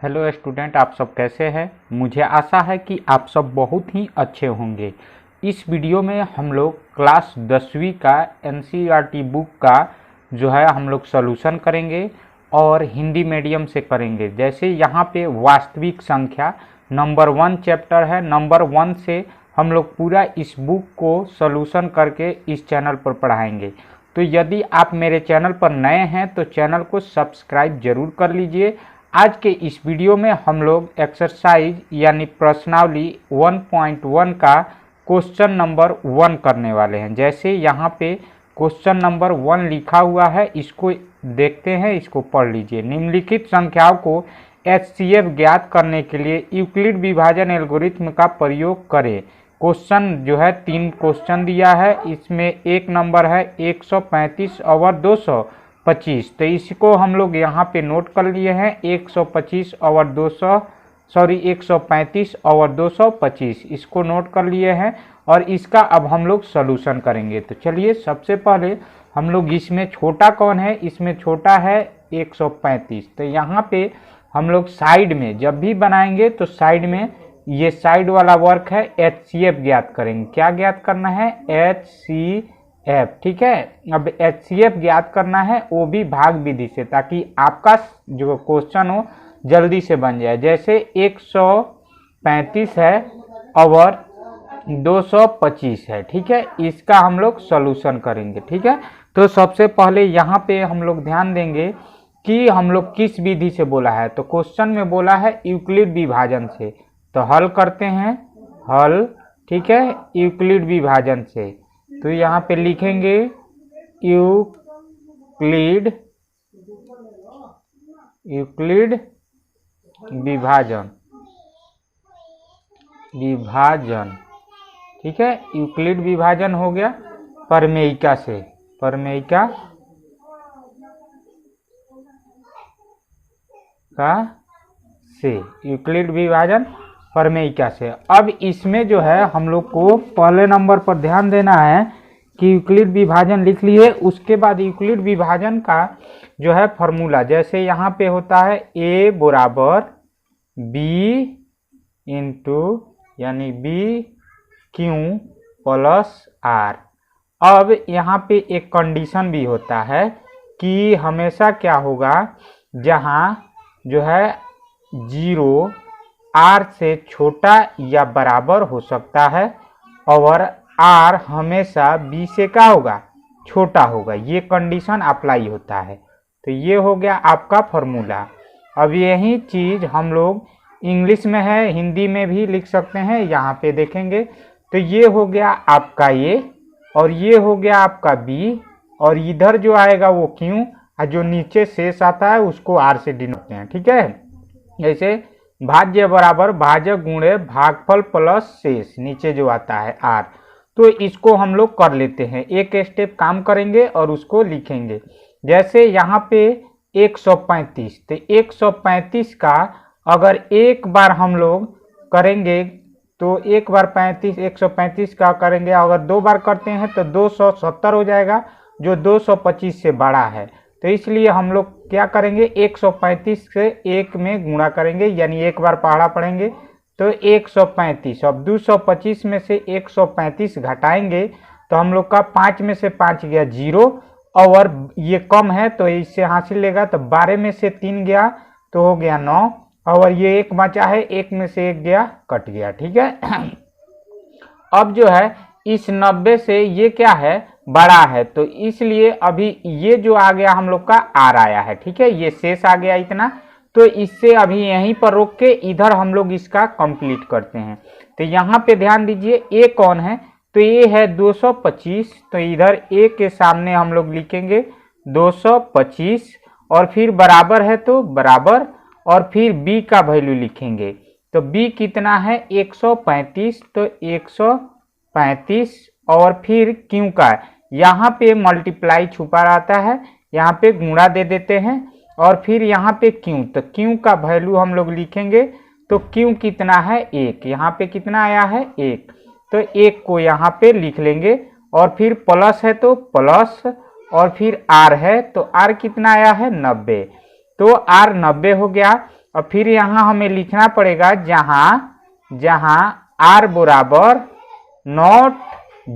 Hello student, आप सब कैसे हैं। मुझे आशा है कि आप सब बहुत ही अच्छे होंगे। इस वीडियो में हम लोग क्लास 10वीं का एनसीईआरटी बुक का जो है हम लोग सॉल्यूशन करेंगे और हिंदी मीडियम से करेंगे। जैसे यहाँ पे वास्तविक संख्या नंबर 1 चैप्टर है। नंबर 1 से हम लोग पूरा इस बुक को सॉल्यूशन करके इस चैनल पर पढ़ाएंगे। तो यदि आप मेरे चैनल पर नए हैं तो चैनल को सब्सक्राइब जरूर कर लीजिए। आज के इस वीडियो में हम लोग एक्सरसाइज यानी प्रश्नावली 1.1 का क्वेश्चन नंबर 1 करने वाले हैं। जैसे यहाँ पे क्वेश्चन नंबर 1 लिखा हुआ है, इसको देखते हैं, इसको पढ़ लीजिए। निम्नलिखित संख्याओं को एचसीएफ ज्ञात करने के लिए यूक्लिड विभाजन एल्गोरिथ्म का प्रयोग करें। क्वेश्चन जो है 3 क्वेश्चन दिया है। इसमें एक नंबर है 135 और 225। तो इसको हम लोग यहाँ पे नोट कर लिए हैं। 135 और 225 इसको नोट कर लिए हैं और इसका अब हम लोग सॉल्यूशन करेंगे। तो चलिए, सबसे पहले हम लोग इसमें छोटा कौन है, इसमें छोटा है 135। तो यहाँ पे हम लोग साइड में जब भी बनाएंगे तो साइड में ये साइड वाला वर्क है एचसीएफ ज्ञात करेंगे। क्या ज्ञात करना है? एचसीएफ। ठीक है, अब एचसीएफ ज्ञात करना है वो भी भाग विधि से, ताकि आपका जो क्वेश्चन हो जल्दी से बन जाए। जैसे 135 है और 225 है। ठीक है, इसका हम लोग सॉल्यूशन करेंगे। ठीक है, तो सबसे पहले यहाँ पे हम लोग ध्यान देंगे कि हम लोग किस विधि से बोला है। तो क्वेश्चन में बोला है यूक्लिड विभाजन से, तो हल करते हैं, हल। ठीक है, यूक्लिड विभाजन से। तो यहाँ पे लिखेंगे यूक्लिड विभाजन। ठीक है, यूक्लिड विभाजन हो गया प्रमेयिका से, प्रमेयिका का से, यूक्लिड विभाजन प्रमेयिका से। अब इसमें जो है हम लोग को पहले नंबर पर ध्यान देना है कि यूक्लिड विभाजन लिख लिए। उसके बाद यूक्लिड विभाजन का जो है फॉर्मूला, जैसे यहाँ पे होता है a बराबर b इंटू यानी b क्यू प्लस r। अब यहाँ पे एक कंडीशन भी होता है कि हमेशा क्या होगा, जहाँ जो है 0 r से छोटा या बराबर हो सकता है और r हमेशा b से क्या होगा, छोटा होगा। ये कंडीशन अप्लाई होता है। तो ये हो गया आपका फॉर्मूला। अब यही चीज़ हम लोग इंग्लिश में है, हिंदी में भी लिख सकते हैं। यहाँ पे देखेंगे तो ये हो गया आपका a और ये हो गया आपका b, और इधर जो आएगा वो q, और जो नीचे शेष आता है उसको r से डिनोट करते हैं। ठीक है, जैसे भाज्य बराबर भाजक गुणे भागफल प्लस शेष, नीचे जो आता है r। तो इसको हम लोग कर लेते हैं, एक स्टेप काम करेंगे और उसको लिखेंगे। जैसे यहाँ पे 135, तो 135 का अगर एक बार हम लोग करेंगे तो एक बार 135 का करेंगे, अगर 2 बार करते हैं तो 270 हो जाएगा, जो 225 से बड़ा है। तो इसलिए हम लोग क्या करेंगे, 135 से 1 में गुणा करेंगे, यानी एक बार पहाड़ा पढ़ेंगे तो 135। अब 225 में से 135 घटाएंगे तो हम लोग का 5 में से 5 गया 0, और ये कम है तो इससे हासिल लेगा, तो 12 में से 3 गया तो हो गया 9, और ये 1 बचा है, 1 में से 1 गया, कट गया। ठीक है, अब जो है इस 90 से ये क्या है, बड़ा है, तो इसलिए अभी ये जो आ गया हम लोग का r आया है। ठीक है, ये शेष आ गया इतना, तो इससे अभी यहीं पर रोक के इधर हम लोग इसका कंप्लीट करते हैं। तो यहाँ पे ध्यान दीजिए, a कौन है, तो ये है 225, तो इधर a के सामने हम लोग लिखेंगे 225, और फिर बराबर है तो बराबर, और फिर b का वैल्यू लिखेंगे। तो b कितना है 135, तो 135, और फिर q का यहाँ पे मल्टीप्लाई छुपा रहता है, यहाँ पे गुणा दे देते हैं, और फिर यहाँ पे q, तो q का वैल्यू हम लोग लिखेंगे। तो q कितना है 1, यहाँ पे कितना आया है 1, तो 1 को यहाँ पे लिख लेंगे, और फिर प्लस है तो प्लस, और फिर r है तो r कितना आया है 90, तो r 90 हो गया। और फिर यहाँ हमें लिखना पड़ेगा जहाँ r बराबर नॉट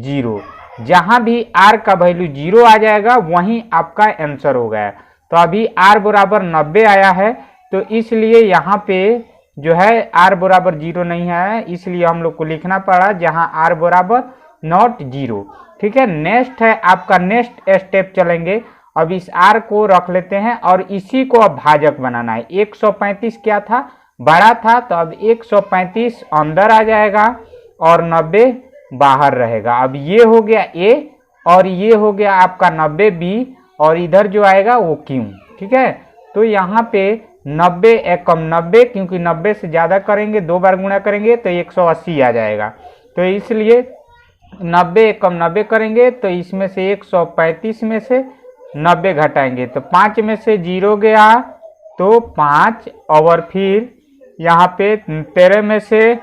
0, जहाँ भी r का वैल्यू 0 आ जाएगा वहीं आपका आंसर हो गया। तो अभी r बराबर 90 आया है, तो इसलिए यहाँ पे जो है r बराबर 0 नहीं है, इसलिए हम लोग को लिखना पड़ा जहाँ r बराबर नॉट 0। ठीक है, नेक्स्ट है आपका, नेक्स्ट स्टेप चलेंगे। अब इस r को रख लेते हैं और इसी को अब भाजक बनाना है। 135 क्या था, बड़ा था, तो अब 135 अंदर आ जाएगा और 90 बाहर रहेगा। अब ये हो गया a और ये हो गया आपका 90 b और इधर जो आएगा वो q। ठीक है, तो यहाँ पे 90 एकम 90, क्योंकि 90 से ज़्यादा करेंगे 2 बार गुणा करेंगे तो 180 आ जाएगा। तो इसलिए 90 एकम 90 करेंगे तो इसमें से 135 में से 90 घटाएंगे तो 5 में से 0 गया तो 5, और फिर यहाँ पे 13 में से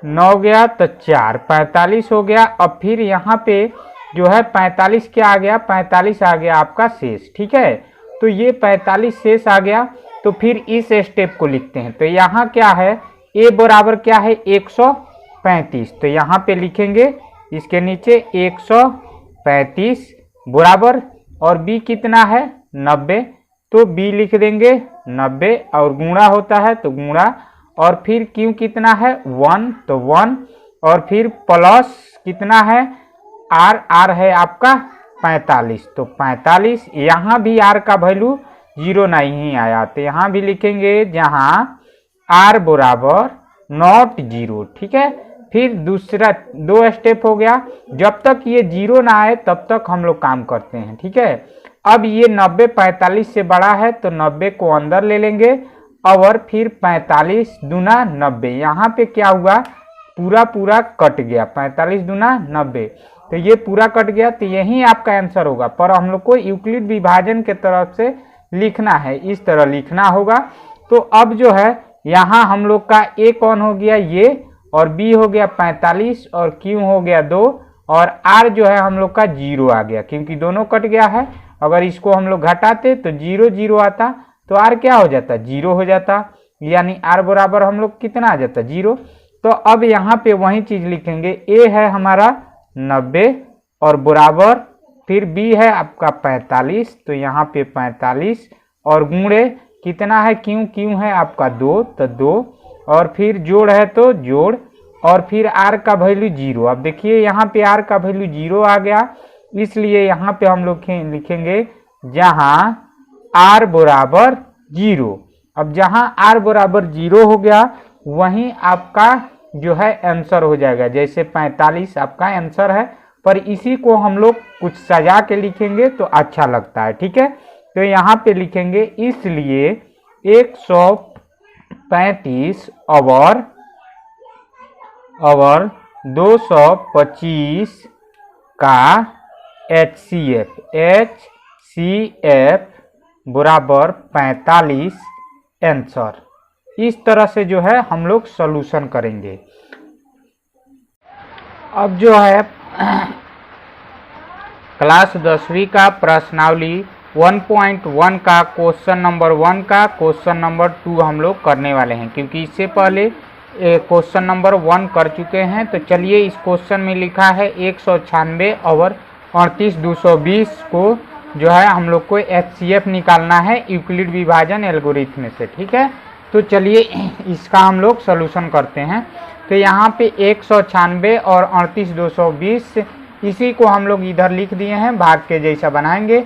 9 गया तो 4, 45 हो गया। अब फिर यहाँ पे जो है 45 क्या आ गया, 45 आ गया आपका शेष। ठीक है, तो ये 45 शेष आ गया। तो फिर इस स्टेप को लिखते हैं। तो यहाँ क्या है, a बराबर क्या है 135, तो यहाँ पे लिखेंगे इसके नीचे 135 बराबर, और b कितना है 90, तो b लिख देंगे 90, और गुणा होता है तो गुणा, और फिर q कितना है 1, तो 1, और फिर प्लस कितना है r है आपका 45, तो 45। यहाँ भी r का वैल्यू 0 नहीं आया, तो यहाँ भी लिखेंगे जहाँ r बराबर नॉट 0। ठीक है, फिर दूसरा 2 स्टेप हो गया। जब तक ये 0 ना आए तब तक हम लोग काम करते हैं। ठीक है, अब ये 90 45 से बड़ा है तो 90 को अंदर ले लेंगे, और फिर 45 दूना 90, यहाँ पे क्या हुआ पूरा कट गया, 45 दूना 90, तो ये पूरा कट गया। तो यही आपका आंसर होगा, पर हम लोग को यूक्लिड विभाजन के तरफ से लिखना है, इस तरह लिखना होगा। तो अब जो है यहाँ हम लोग का a कौन हो गया ये, और b हो गया 45, और q हो गया 2, और r जो है हम लोग का 0 आ गया, क्योंकि दोनों कट गया है। अगर इसको हम लोग घटाते तो 0 0 आता, तो r क्या हो जाता 0 हो जाता, यानी r बराबर हम लोग कितना आ जाता 0। तो अब यहाँ पे वही चीज लिखेंगे, a है हमारा 90 और बराबर, फिर b है आपका 45, तो यहाँ पे 45, और गुणे कितना है q है आपका 2, तो 2, और फिर जोड़ है तो जोड़, और फिर r का वैल्यू 0। अब देखिए यहाँ पे r का वैल्यू 0 आ गया, इसलिए यहाँ पे हम लोग लिखेंगे जहाँ r बराबर 0। अब जहाँ r बराबर 0 हो गया वहीं आपका जो है आंसर हो जाएगा, जैसे 45 आपका आंसर है, पर इसी को हम लोग कुछ सजा के लिखेंगे तो अच्छा लगता है। ठीक है, तो यहाँ पे लिखेंगे इसलिए 135 और 225 का HCF बराबर 45 आंसर। इस तरह से जो है हम लोग सॉल्यूशन करेंगे। अब जो है क्लास 10वीं का प्रश्नावली 1.1 का क्वेश्चन नंबर 1 का क्वेश्चन नंबर 2 हम लोग करने वाले हैं, क्योंकि इससे पहले क्वेश्चन नंबर 1 कर चुके हैं। तो चलिए, इस क्वेश्चन में लिखा है 196 और 38220 को जो है हम लोग को HCF निकालना है यूक्लिड विभाजन एल्गोरिथम में से। ठीक है, तो चलिए इसका हम लोग सॉल्यूशन करते हैं। तो यहाँ पे 196 और 38220 इसी को हम लोग इधर लिख दिए हैं, भाग के जैसा बनाएंगे।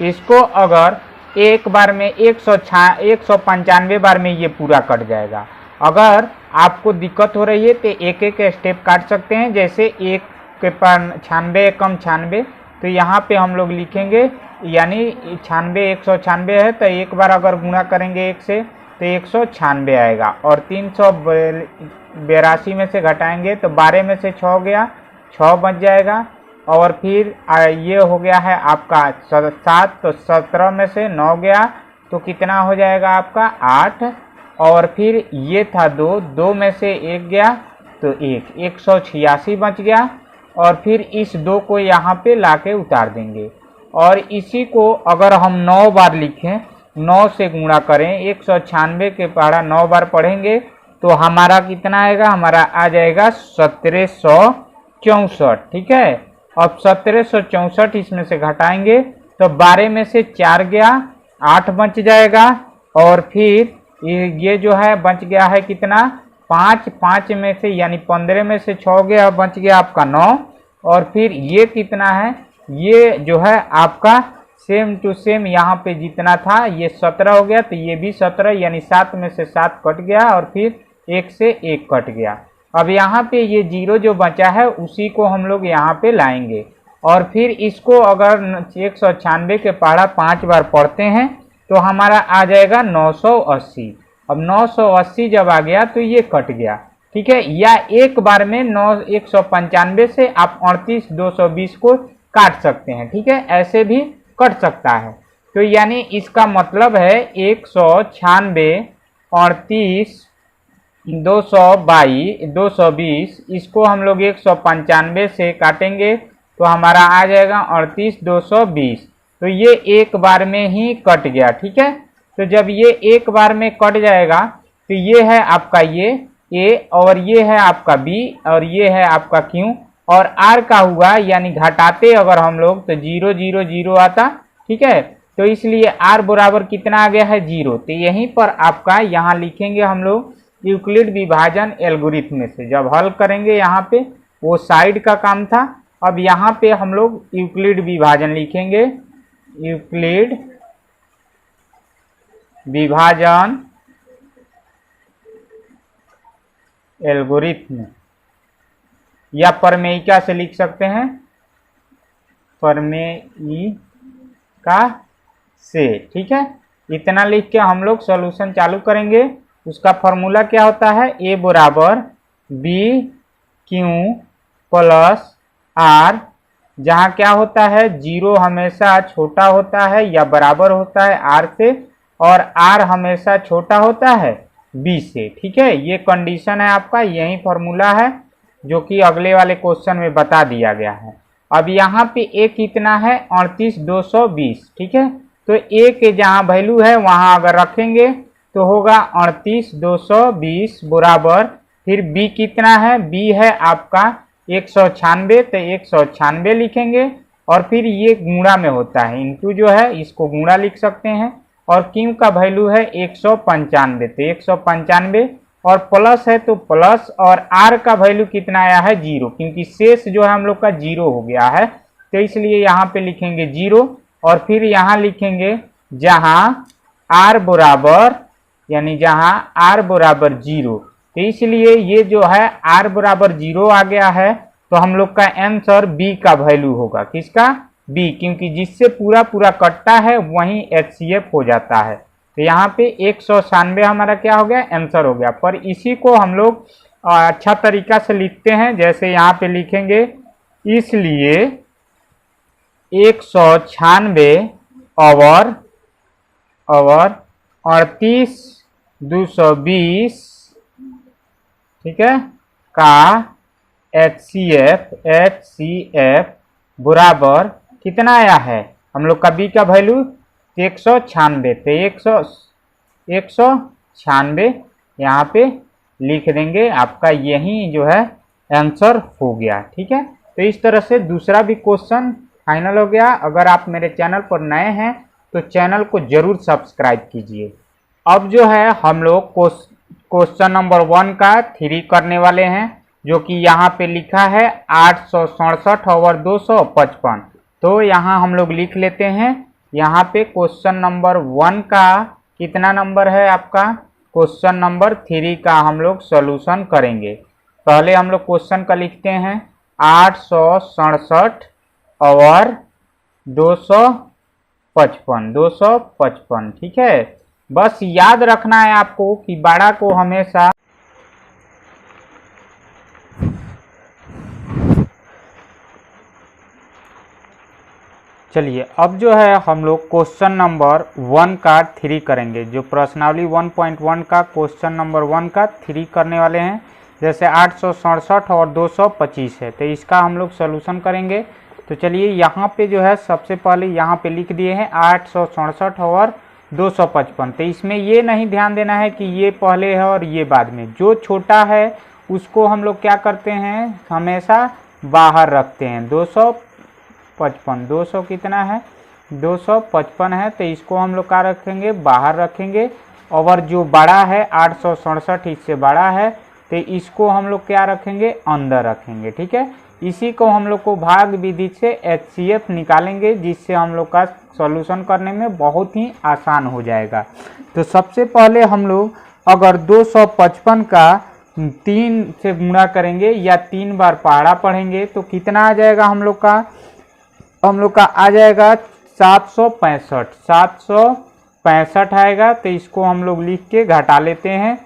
इसको अगर एक बार में 195 बार में ये पूरा कट जाएगा। अगर आपको दिक्कत हो रही है तो एक एक स्टेप काट सकते हैं, जैसे 1 के पर 96 कम 96, तो यहाँ पे हम लोग लिखेंगे, यानी 96 196 है तो एक बार अगर गुणा करेंगे 1 से तो 196 आएगा, और 382 में से घटाएंगे तो 12 में से 6 गया, 6 बच जाएगा, और फिर ये हो गया है आपका 7, तो 17 में से 9 गया तो कितना हो जाएगा आपका 8, और फिर ये था 2 में से 1 गया तो 186 बच गया, और फिर इस 2 को यहाँ पे लाके उतार देंगे। और इसी को अगर हम 9 बार लिखें 9 से गुणा करें, 196 के पहाड़ा 9 बार पढ़ेंगे तो हमारा कितना आएगा, हमारा आ जाएगा 1764। ठीक है, अब 1764 इसमें से घटाएंगे तो 12 में से 4 गया, 8 बच जाएगा, और फिर ये जो है बच गया है कितना, 5, 5 में से यानी 15 में से 6 गया, बच गया आपका 9, और फिर ये कितना है, ये जो है आपका सेम टू सेम यहाँ पे जितना था ये 17 हो गया, तो ये भी 17 यानी 7 में से 7 कट गया, और फिर 1 से 1 कट गया। अब यहाँ पे ये 0 जो बचा है उसी को हम लोग यहाँ पे लाएंगे, और फिर इसको अगर 196 के पहाड़ा 5 बार पढ़ते हैं तो हमारा आ जाएगा 980। अब 980 जब आ गया तो ये कट गया। ठीक है, या एक बार में 195 से आप 38,220 को काट सकते हैं। ठीक है, ऐसे भी कट सकता है। तो यानी इसका मतलब है 196, 38, 220 इसको हम लोग 195 से काटेंगे तो हमारा आ जाएगा 38,220। तो ये एक बार में ही कट गया। ठीक है, तो जब ये एक बार में कट जाएगा तो ये है आपका ये ए, और ये है आपका बी, और ये है आपका क्यू, और आर का हुआ यानी घटाते अगर हम लोग तो 0 0 0 आता। ठीक है, तो इसलिए आर बराबर कितना आ गया है 0। तो यहीं पर आपका यहाँ लिखेंगे हम लोग यूक्लिड विभाजन एल्गोरिथम में से जब हल करेंगे, यहाँ पे वो साइड का काम था। अब यहाँ पे हम लोग यूक्लिड विभाजन लिखेंगे, यूक्लिड विभाजन एल्गोरिथम, या प्रमेयिका से लिख सकते हैं, प्रमेयिका से। ठीक है, इतना लिख के हम लोग सॉल्यूशन चालू करेंगे। उसका फॉर्मूला क्या होता है, ए बराबर बी क्यू प्लस आर, जहाँ क्या होता है 0 हमेशा छोटा होता है या बराबर होता है आर से, और आर हमेशा छोटा होता है बी से। ठीक है, ये कंडीशन है आपका, यही फॉर्मूला है जो कि अगले वाले क्वेश्चन में बता दिया गया है। अब यहाँ पे ए कितना है 38,220। ठीक है, तो ए के जहाँ वैल्यू है वहाँ अगर रखेंगे तो होगा 38,220 बराबर, फिर बी कितना है, बी है आपका 196, तो 196 लिखेंगे, और फिर ये गुणा में होता है, इंटू जो है इसको गुणा लिख सकते हैं, और क्यू का वैल्यू है 195, तो 195, और प्लस है तो प्लस, और आर का वैल्यू कितना आया है 0, क्योंकि शेष जो है हम लोग का 0 हो गया है, तो इसलिए यहाँ पे लिखेंगे 0, और फिर यहाँ लिखेंगे जहाँ आर बराबर, यानी जहाँ आर बराबर 0, तो इसलिए ये जो है आर बराबर 0 आ गया है, तो हम लोग का आंसर बी का वैल्यू होगा, किसका, बी, क्योंकि जिससे पूरा पूरा कटता है वही HCF हो जाता है। तो यहाँ पे 196 हमारा क्या हो गया, आंसर हो गया। पर इसी को हम लोग अच्छा तरीका से लिखते हैं, जैसे यहाँ पे लिखेंगे, इसलिए 196 और 38,220 ठीक है का HCF बराबर कितना आया है, हम लोग का बी का वैल्यू 196, तो 196 यहाँ पे लिख देंगे, आपका यही जो है आंसर हो गया। ठीक है, तो इस तरह से दूसरा भी क्वेश्चन फाइनल हो गया। अगर आप मेरे चैनल पर नए हैं तो चैनल को जरूर सब्सक्राइब कीजिए। अब जो है हम लोग क्वेश्चन नंबर 1 का 3 करने वाले हैं, जो कि यहाँ पे लिखा है 867 और 255। तो यहाँ हम लोग लिख लेते हैं, यहाँ पे क्वेश्चन नंबर 1 का कितना नंबर है आपका, क्वेश्चन नंबर 3 का हम लोग सॉल्यूशन करेंगे। पहले हम लोग क्वेश्चन का लिखते हैं 867 और 255। ठीक है, बस याद रखना है आपको कि बड़ा को हमेशा चलिए अब जो है हम लोग क्वेश्चन नंबर 1 का 3 करेंगे। जो प्रश्नावली 1.1 का क्वेश्चन नंबर 1 का 3 करने वाले हैं। जैसे 867 और 225 है, तो इसका हम लोग सॉल्यूशन करेंगे। तो चलिए यहाँ पे जो है सबसे पहले यहाँ पे लिख दिए हैं 867 और 255। तो इसमें ये नहीं ध्यान देना है कि ये पहले है और ये बाद में। जो छोटा है उसको हम लोग क्या करते हैं, हमेशा बाहर रखते हैं। 255, 200 कितना है, 255 है, तो इसको हम लोग क्या रखेंगे, बाहर रखेंगे। और जो बड़ा है 867 इससे बड़ा है, तो इसको हम लोग क्या रखेंगे, अंदर रखेंगे। ठीक है, इसी को हम लोग को भाग विधि से HCF निकालेंगे, जिससे हम लोग का सॉल्यूशन करने में बहुत ही आसान हो जाएगा। तो सबसे पहले हम लोग अगर 255 का 3 से गुणा करेंगे या 3 बार पहाड़ा पढ़ेंगे तो कितना आ जाएगा हम लोग का आ जाएगा 765। 765 आएगा। तो इसको हम लोग लिख के घटा लेते हैं।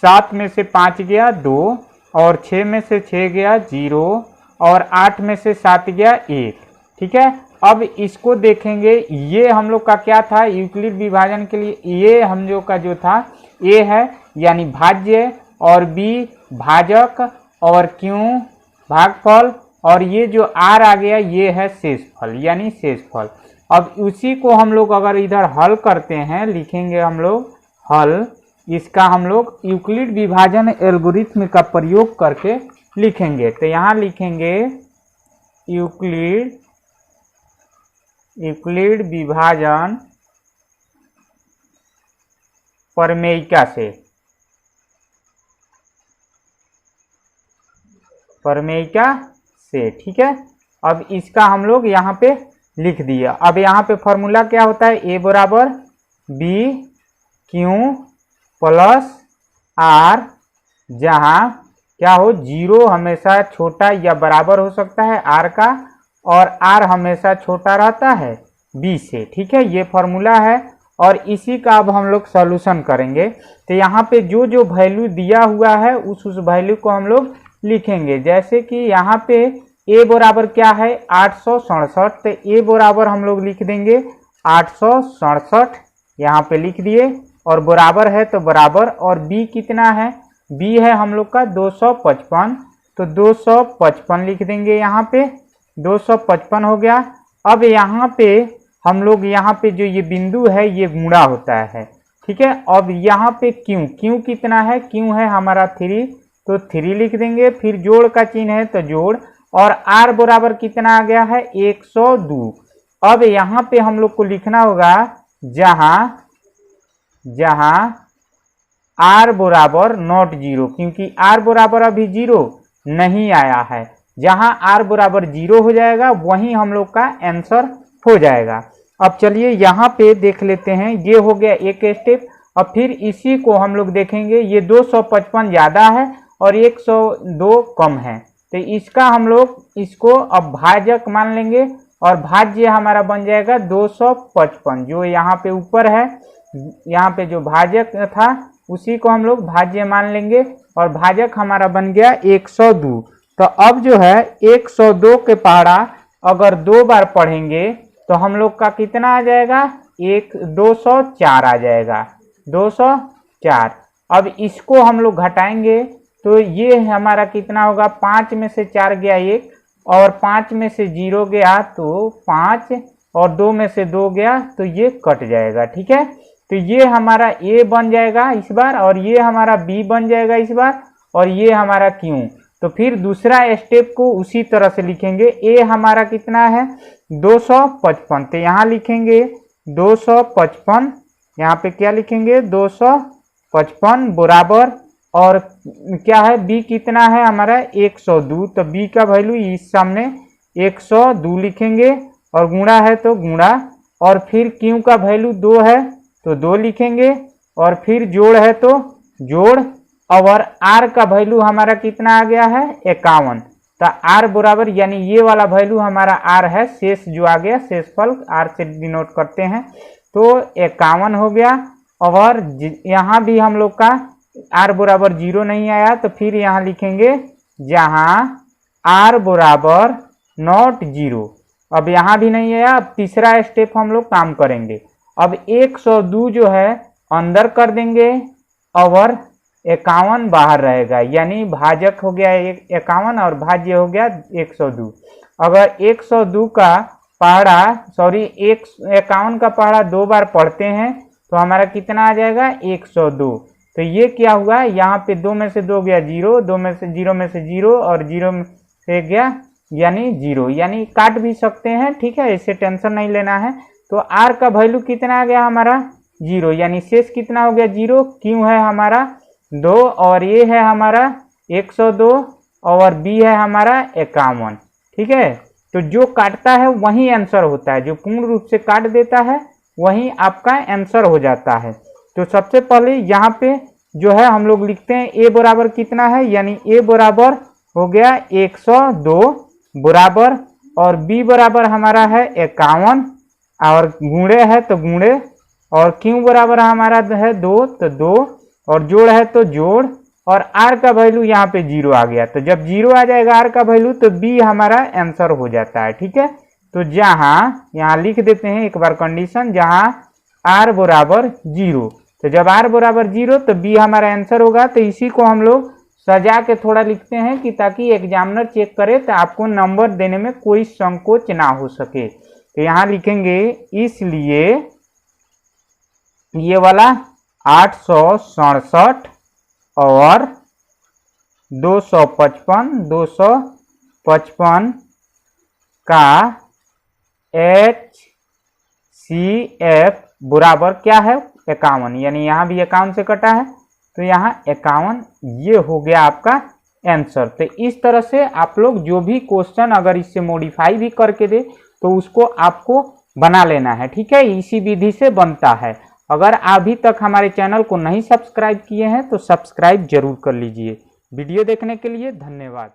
7 में से 5 गया 2, और 6 में से 6 गया 0, और 8 में से 7 गया 1। ठीक है, अब इसको देखेंगे, ये हम लोग का क्या था, यूक्लिड विभाजन के लिए ये हम लोग का जो था ए है यानी भाज्य, और बी भाजक, और क्यों भागफल, और ये जो आर आ गया ये है शेषफल यानी शेषफल। अब उसी को हम लोग अगर इधर हल करते हैं, लिखेंगे हम लोग हल, इसका हम लोग यूक्लिड विभाजन एल्गोरिथ्म का प्रयोग करके लिखेंगे। तो यहाँ लिखेंगे यूक्लिड विभाजन प्रमेयिका से। ठीक है, अब इसका हम लोग यहाँ पे लिख दिया। अब यहाँ पे फॉर्मूला क्या होता है, ए बराबर बी क्यू प्लस आर, जहाँ क्या हो, 0 हमेशा छोटा या बराबर हो सकता है आर का, और आर हमेशा छोटा रहता है बी से। ठीक है, ये फॉर्मूला है, और इसी का अब हम लोग सॉल्यूशन करेंगे। तो यहाँ पे जो जो वैल्यू दिया हुआ है उस वैल्यू को हम लोग लिखेंगे। जैसे कि यहाँ पे ए बराबर क्या है, 867, तो ए बराबर हम लोग लिख देंगे 867, यहाँ पे लिख दिए, और बराबर है तो बराबर, और बी कितना है, बी है हम लोग का 255, तो 255 लिख देंगे यहाँ पे, 255 हो गया। अब यहाँ पे हम लोग यहाँ पे जो ये बिंदु है ये गुणा होता है। ठीक है, अब यहाँ पे क्यों कितना है, क्यों है हमारा 3, तो 3 लिख देंगे, फिर जोड़ का चिन्ह है तो जोड़, और आर बराबर कितना आ गया है 102। अब यहाँ पे हम लोग को लिखना होगा जहाँ आर बराबर नॉट 0, क्योंकि आर बराबर अभी 0 नहीं आया है। जहाँ आर बराबर 0 हो जाएगा वहीं हम लोग का आंसर हो जाएगा। अब चलिए यहाँ पे देख लेते हैं, ये हो गया एक स्टेप। अब फिर इसी को हम लोग देखेंगे, ये 255 ज़्यादा है और 102 कम है, तो इसका हम लोग इसको अब भाजक मान लेंगे, और भाज्य हमारा बन जाएगा 255, जो यहाँ पे ऊपर है, यहाँ पे जो भाजक था उसी को हम लोग भाज्य मान लेंगे, और भाजक हमारा बन गया 102। तो अब जो है 102 के पहाड़ा अगर 2 बार पढ़ेंगे तो हम लोग का कितना आ जाएगा, 204 आ जाएगा, 204। अब इसको हम लोग घटाएंगे तो ये हमारा कितना होगा, 5 में से 4 गया 1, और 5 में से 0 गया तो 5, और 2 में से 2 गया तो ये कट जाएगा। ठीक है, तो ये हमारा ए बन जाएगा इस बार, और ये हमारा बी बन जाएगा इस बार, और ये हमारा क्यू। तो फिर दूसरा स्टेप को उसी तरह से लिखेंगे। ए हमारा कितना है 255, तो यहाँ लिखेंगे 255, यहाँ पे क्या लिखेंगे 255 बराबर, और क्या है बी कितना है हमारा 102, तो बी का वैल्यू इस सामने 102 लिखेंगे, और गुणा है तो गुणा, और फिर क्यू का वैल्यू 2 है तो 2 लिखेंगे, और फिर जोड़ है तो जोड़, और आर का वैल्यू हमारा कितना आ गया है 51, तो आर बराबर यानी ये वाला वैल्यू हमारा आर है, शेष जो आ गया शेषफल आर से डिनोट करते हैं, तो 51 हो गया। और यहाँ भी हम लोग का आर बराबर 0 नहीं आया, तो फिर यहाँ लिखेंगे जहाँ आर बराबर नॉट 0। अब यहाँ भी नहीं आया, अब तीसरा स्टेप हम लोग काम करेंगे। अब 102 जो है अंदर कर देंगे, और 51 बाहर रहेगा, यानी भाजक हो गया 51 और भाज्य हो गया 102। अगर 102 का पहाड़ा 51 का पहाड़ा 2 बार पढ़ते हैं तो हमारा कितना आ जाएगा 102। तो ये क्या हुआ, यहाँ पे 2 में से 2 गया 0, 2 में से 0 में से 0 और 0 में से गया यानी 0, यानी काट भी सकते हैं, ठीक है, इससे टेंशन नहीं लेना है। तो r का वैल्यू कितना आ गया हमारा 0, यानी शेष कितना हो गया 0, क्यों है हमारा 2 और ये है हमारा 102 और b है हमारा 51, ठीक है। तो जो काटता है वही आंसर होता है, जो पूर्ण रूप से काट देता है वही आपका आंसर हो जाता है। तो सबसे पहले यहाँ पे जो है हम लोग लिखते हैं a बराबर कितना है, यानी a बराबर हो गया 102 बराबर, और b बराबर हमारा है 51 और गुणे है तो गुणे, और q बराबर हमारा है 2 तो 2, और जोड़ है तो जोड़, और r का वैल्यू यहाँ पे 0 आ गया। तो जब 0 आ जाएगा r का वैल्यू तो b हमारा आंसर हो जाता है, ठीक है। तो जहाँ यहाँ लिख देते हैं एक बार कंडीशन, जहाँ r बराबर 0, तो जब r बराबर 0 तो b हमारा आंसर होगा। तो इसी को हम लोग सजा के थोड़ा लिखते हैं कि ताकि एग्जामिनर चेक करे तो आपको नंबर देने में कोई संकोच ना हो सके। तो यहाँ लिखेंगे इसलिए ये वाला 867 और 255 का HCF बराबर क्या है 51, यानी यहाँ भी 51 से कटा है तो यहाँ 51, ये हो गया आपका आंसर। तो इस तरह से आप लोग जो भी क्वेश्चन अगर इससे मॉडिफाई भी करके दे तो उसको आपको बना लेना है, ठीक है, इसी विधि से बनता है। अगर अभी तक हमारे चैनल को नहीं सब्सक्राइब किए हैं तो सब्सक्राइब जरूर कर लीजिए। वीडियो देखने के लिए धन्यवाद।